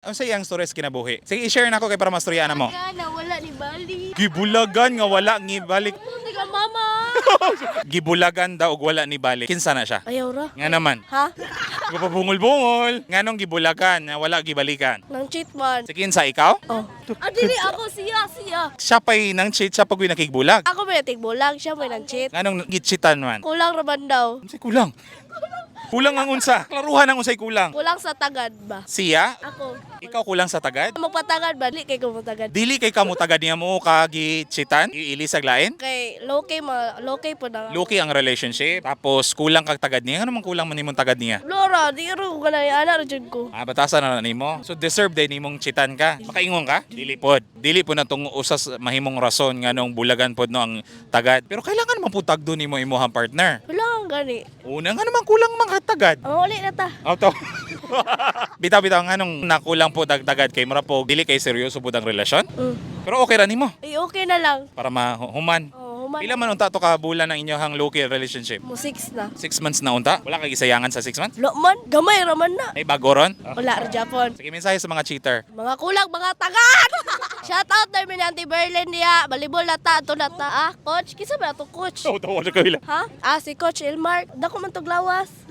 Ang sayang stories kinabuhi. Sige, i-share na ako kay para mastoryaan na mo. Kana wala ni Bali. Gibulagan nga wala ni balik. Hindi ka mama. Gibulagan daw og wala ni balik. Kinsa na siya? Ayaw ra. Nga naman. Ha? Gapabungol-bungol. Nganong gibulagan nga wala gibalikan. Nang cheat man. Sige, kinsa ikaw? Oh. Dili ako siya. Siya pa'y nang cheat sa pagwi nakigbulag. Ako may tigbulag, siya may nang cheat. Nganong gichitan man? Kulang raman daw. Unsay kulang? Kulang ang unsa. Klaruhan ang unsay kulang. Kulang sa tagad ba? Siya? Ako. Ikaw kulang sa tagad? Magpatagad ba? Dili kay ko matagad. Dili kay kamo tagad niya mo kagichitan? Iili sa glain? Kay low-key po na. Luki ang relationship. Tapos kulang kag tagad niya. Ano man kulang man nimong tagad niya? Lora, di ro ko ganay ana ra jud ko. Ah, batasan na nimo. So deserve day nimong chitan ka. Makaingon ka? Dili pod. Dili po na tong usas mahimong rason nganong bulagan pod no ang tagad. Pero kailangan man po tagdo nimo imong partner. Wala kang gani. Una nga naman kulang man tagad. Ang uli na ta. Auto. Bitaw-bitaw nga nung nakulang po dagdagad kay mura po dili kay seryoso po ang relasyon. Pero okay ra nimo Okay na lang. para mahuman. Oh, human. Pila man unta to ka bulan ng inyong low-key relationship? Mo 6 na. 6 months na unta? Wala kay isayangan sa 6 months? Lo man, gamay raman na. Ay bago ron? Wala ra Japon. Sige, mensahe sa mga cheater. Mga kulang, mga tagad! Shout out na mi Auntie Berlin diya. Balibol na ta, ato na ta. Coach, kisa ba to coach? Tawa na kaila. Ha? Si Coach Elmar. Dako man to glawas.